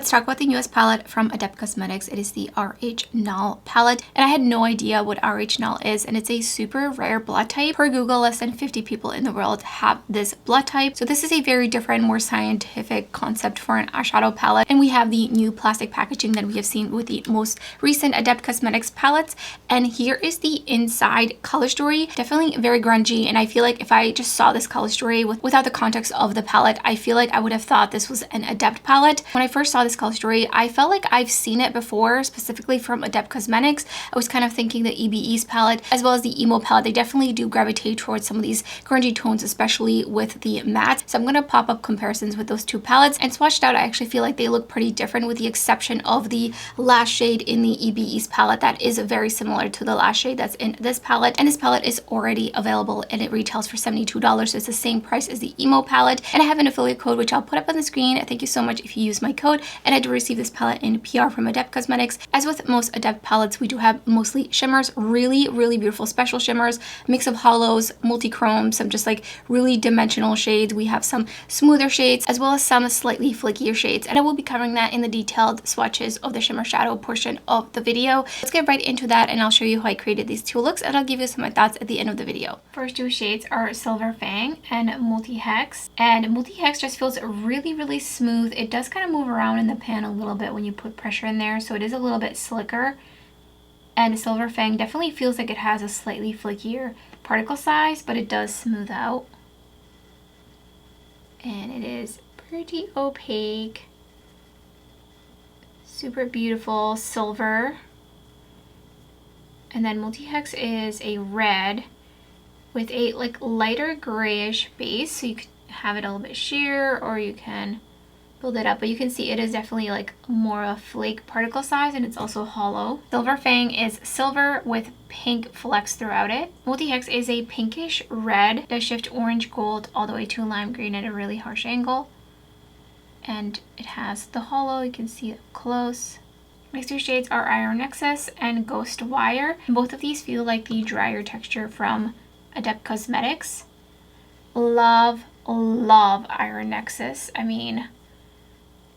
let's talk about the newest palette from Adept Cosmetics. It is the Rhnull Palette, and I had no idea what Rhnull is, and it's a super rare blood type. Per Google, less than 50 people in the world have this blood type. So this is a very different, more scientific concept for an eyeshadow palette, and we have the new plastic packaging that we have seen with the most recent Adept Cosmetics palettes. And here is the inside color story. Definitely very grungy, and I feel like if I just saw this color story without the context of the palette, I feel like I would have thought this was an Adept palette. When I first saw this color story, I felt like I've seen it before, specifically from Adept Cosmetics. I was kind of thinking the EBE's palette as well as the emo palette, they definitely do gravitate towards some of these grungy tones, especially with the matte. So I'm going to pop up comparisons with those two palettes, and swatched out, I actually feel like they look pretty different, with the exception of the last shade in the EBE's palette that is very similar to the last shade that's in this palette. And this palette is already available and it retails for $72, so it's the same price as the emo palette. And I have an affiliate code which I'll put up on the screen. Thank you so much if you use my code. And I do receive this palette in PR from Adept Cosmetics. As with most Adept palettes, we do have mostly shimmers, really beautiful special shimmers, mix of hollows, multi-chrome, some just like really dimensional shades. We have some smoother shades as well as some slightly flakier shades, and I will be covering that in the detailed swatches of the shimmer shadow portion of the video. Let's get right into that, and I'll show you how I created these two looks, and I'll give you some of my thoughts at the end of the video. First two shades are Silver Fang and Multi-Hex, and Multi-Hex just feels really smooth. It does kind of move around in the pan a little bit when you put pressure in there, so it is a little bit slicker. And Silver Fang definitely feels like it has a slightly flakier particle size, but it does smooth out. And it is pretty opaque. Super beautiful silver. And then Multi-Hex is a red with a like lighter grayish base, so you can have it a little bit sheer or you can build it up, but you can see it is definitely like more of a flake particle size, and it's also hollow. Silver Fang is silver with pink flecks throughout it. Multi-Hex is a pinkish red that shift orange gold all the way to lime green at a really harsh angle, and it has the hollow. You can see it close. Next two shades are Iron Nexus and Ghost Wire, and both of these feel like the drier texture from Adept Cosmetics. Love Iron Nexus. I mean,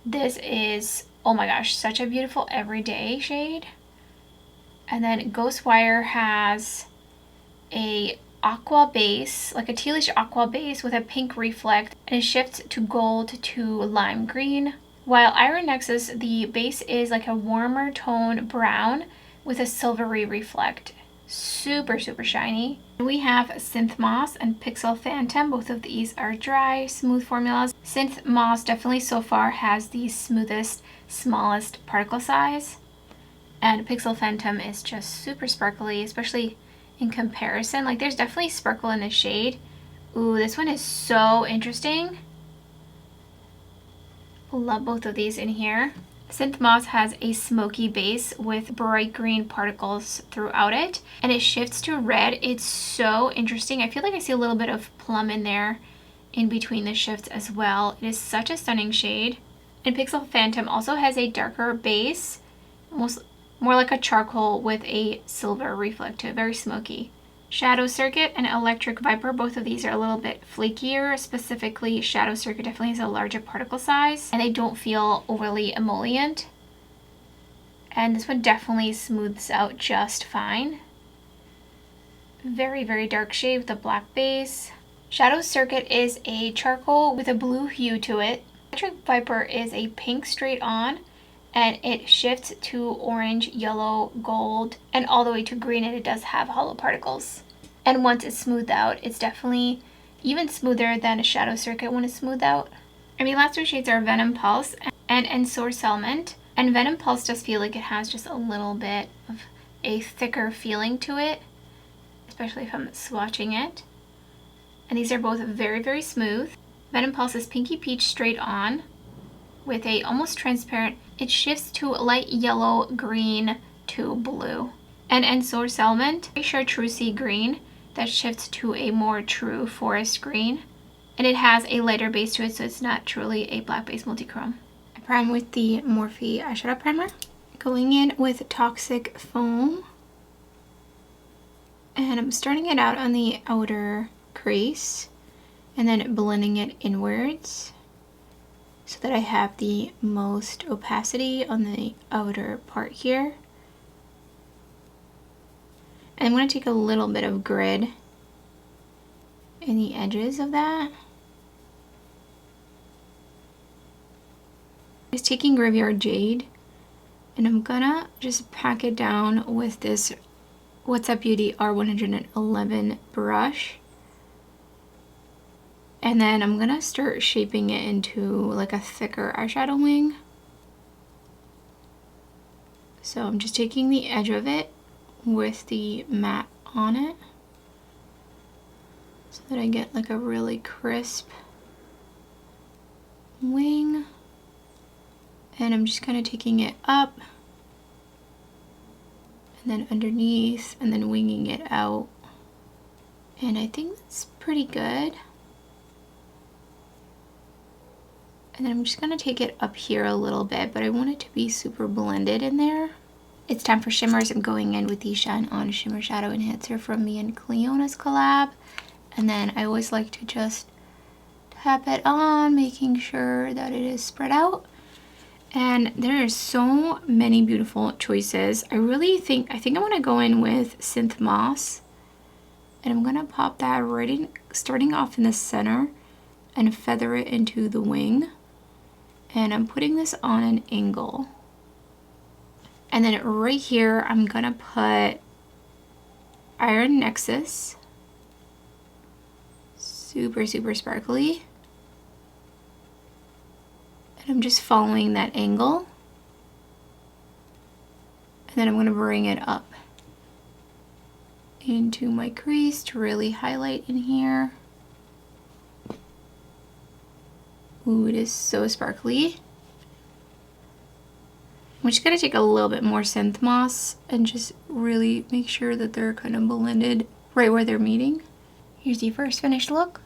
this is, oh my gosh, such a beautiful everyday shade. And then Ghostwire has a aqua base, like a tealish aqua base with a pink reflect, and it shifts to gold to lime green. While Iron Nexus, the base is like a warmer tone brown with a silvery reflect. Super shiny. We have Synth Moss and Pixel Phantom. Both of these are dry, smooth formulas. Synth Moss definitely so far has the smoothest, smallest particle size. And Pixel Phantom is just super sparkly, especially in comparison. Like, there's definitely sparkle in the shade. Ooh, this one is so interesting. Love both of these in here. Synth Moss has a smoky base with bright green particles throughout it, and it shifts to red. It's so interesting. I feel like I see a little bit of plum in there in between the shifts as well. It is such a stunning shade. And Pixel Phantom also has a darker base, more like a charcoal with a silver reflect to it, very smoky. Shadow Circuit and Electric Viper, both of these are a little bit flakier. Specifically, Shadow Circuit definitely has a larger particle size, and they don't feel overly emollient. And this one definitely smooths out just fine. Very dark shade with a black base. Shadow Circuit is a charcoal with a blue hue to it. Electric Viper is a pink straight on, and it shifts to orange, yellow, gold, and all the way to green, and it does have hollow particles. And once it's smoothed out, it's definitely even smoother than a Shadow Circuit when it's smoothed out. And the last two shades are Venom Pulse and Ensorcellement. And Venom Pulse does feel like it has just a little bit of a thicker feeling to it, especially if I'm swatching it. And these are both very smooth. Venom Pulse is Pinky Peach straight on with a almost transparent, it shifts to light yellow, green to blue. And Ensorcellement, a chartreusey green that shifts to a more true forest green. And it has a lighter base to it, so it's not truly a black base multi-chrome. I prime with the Morphe eyeshadow primer. Going in with Toxic Foam. And I'm starting it out on the outer crease and then blending it inwards. so that I have the most opacity on the outer part here. And I'm going to take a little bit of grid in the edges of that. Just taking Graveyard Jade, and I'm gonna just pack it down with this What's Up Beauty R111 brush. And then I'm gonna start shaping it into like a thicker eyeshadow wing. So I'm just taking the edge of it with the matte on it so that I get like a really crisp wing. And I'm just kind of taking it up and then underneath and then winging it out. And I think that's pretty good. And then I'm just going to take it up here a little bit, but I want it to be super blended in there. It's time for shimmers. I'm going in with the Shine On Shimmer Shadow Enhancer from me and Clionadh's collab. And then I always like to just tap it on, making sure that it is spread out. And there are so many beautiful choices. I think I'm going to go in with Synth Moss. And I'm going to pop that right in, starting off in the center, and feather it into the wing. And I'm putting this on an angle. And then right here, I'm gonna put Iron Nexus. Super, super sparkly. And I'm just following that angle. And then I'm gonna bring it up into my crease to really highlight in here. Ooh, it is so sparkly. I'm just gonna take a little bit more Synth Moss and just really make sure that they're kind of blended right where they're meeting. Here's the first finished look.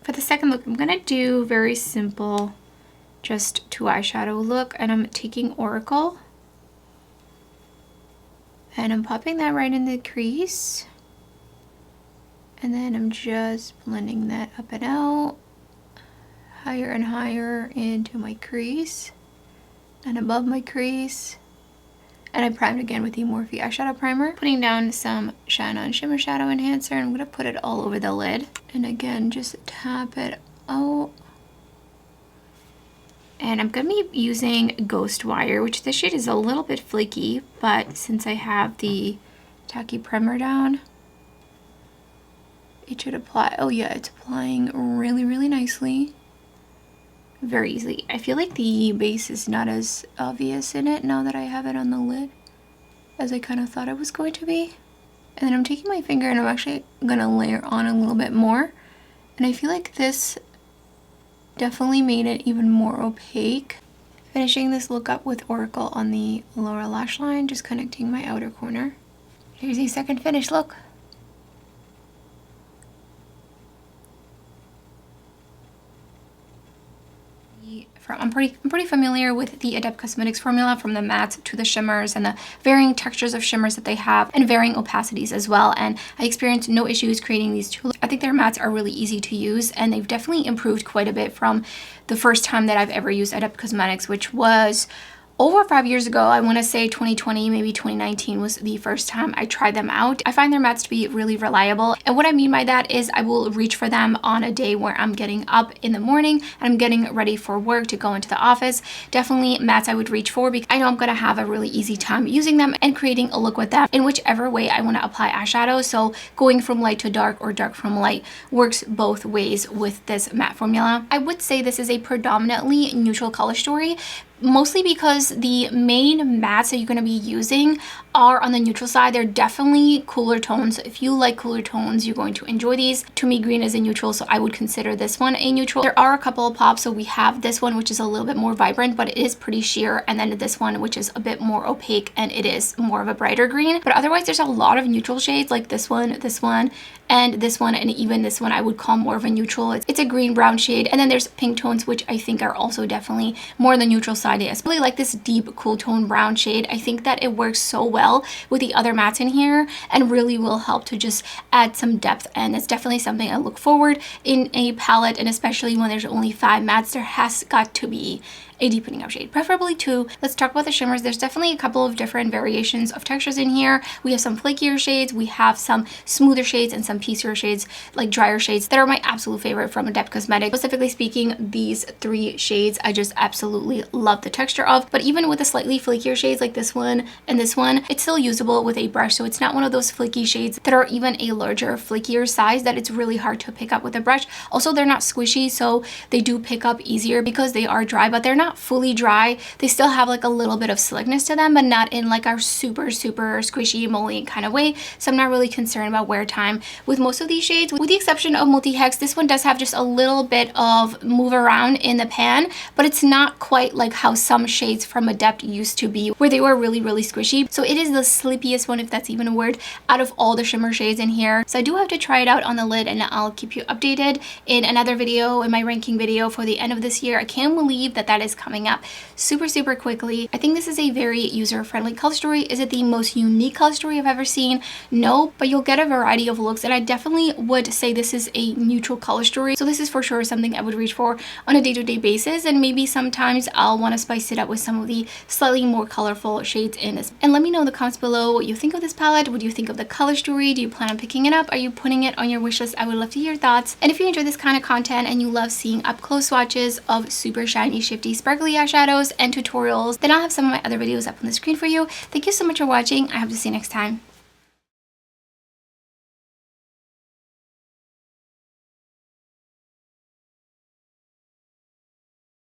For the second look, I'm gonna do very simple, just 2 eyeshadow look, and I'm taking Oracle. And I'm popping that right in the crease. And then I'm just blending that up and out, higher and higher into my crease and above my crease. And I primed again with the Morphe eyeshadow primer. Putting down some Shine On Shimmer Shadow Enhancer. I'm going to put it all over the lid. And again, just tap it out. And I'm going to be using Ghost Wire, which this shade is a little bit flaky, but since I have the tacky primer down, it should apply. Oh yeah, it's applying really, really nicely. Very easily. I feel like the base is not as obvious in it now that I have it on the lid as I kind of thought it was going to be. And then I'm taking my finger and I'm actually going to layer on a little bit more. And I feel like this definitely made it even more opaque. Finishing this look up with Oracle on the lower lash line, just connecting my outer corner. Here's the second finished look. I'm pretty familiar with the Adept Cosmetics formula, from the mattes to the shimmers and the varying textures of shimmers that they have and varying opacities as well. And I experienced no issues creating these two. I think their mattes are really easy to use, and they've definitely improved quite a bit from the first time that I've ever used Adept Cosmetics, which was over 5 years ago. I want to say 2020, maybe 2019 was the first time I tried them out. I find their mattes to be really reliable. And what I mean by that is I will reach for them on a day where I'm getting up in the morning and I'm getting ready for work to go into the office. Definitely mattes I would reach for because I know I'm going to have a really easy time using them and creating a look with them in whichever way I want to apply eyeshadow. So going from light to dark or dark from light works both ways with this matte formula. I would say this is a predominantly neutral color story, mostly because the main mattes that you're going to be using are on the neutral side. They're definitely cooler tones. So if you like cooler tones, you're going to enjoy these. To me, green is a neutral, so I would consider this one a neutral. There are a couple of pops. So we have this one, which is a little bit more vibrant, but it is pretty sheer. And then this one, which is a bit more opaque, and it is more of a brighter green. But otherwise, there's a lot of neutral shades like this one, and this one, and even this one I would call more of a neutral. It's a green brown shade. And then there's pink tones, which I think are also definitely more on the neutral side. I really like this deep cool tone brown shade. I think that it works so well well with the other mattes in here and really will help to just add some depth. And it's definitely something I look forward in a palette, and especially when there's only 5 mattes, there has got to be a deepening of shade, preferably 2. Let's talk about the shimmers. There's definitely a couple of different variations of textures in here. We have some flakier shades, we have some smoother shades, and some piecier shades, like drier shades, that are my absolute favorite from Adept Cosmetics. Specifically speaking, these 3 shades I just absolutely love the texture of. But even with the slightly flakier shades like this one and this one, it's still usable with a brush. So it's not one of those flaky shades that are even a larger, flakier size that it's really hard to pick up with a brush. Also, they're not squishy, so they do pick up easier because they are dry, but they're not fully dry. They still have like a little bit of slickness to them, but not in like our super squishy emollient kind of way. So I'm not really concerned about wear time with most of these shades, with the exception of Multi-Hex. This one does have just a little bit of move around in the pan, but it's not quite like how some shades from Adept used to be, where they were really squishy. So it is the sleepiest one, if that's even a word, out of all the shimmer shades in here. So I do have to try it out on the lid, and I'll keep you updated in another video, in my ranking video for the end of this year. I can't believe that that is coming up super quickly. I think this is a very user-friendly color story. Is it the most unique color story I've ever seen? No, but you'll get a variety of looks, and I definitely would say this is a neutral color story. So this is for sure something I would reach for on a day-to-day basis, and maybe sometimes I'll want to spice it up with some of the slightly more colorful shades in this. And let me know in the comments below what you think of this palette. What do you think of the color story? Do you plan on picking it up? Are you putting it on your wish list? I would love to hear your thoughts. And if you enjoy this kind of content and you love seeing up-close swatches of super shiny, shifty, sparkly eyeshadows and tutorials, then I'll have some of my other videos up on the screen for you. Thank you so much for watching. I hope to see you next time.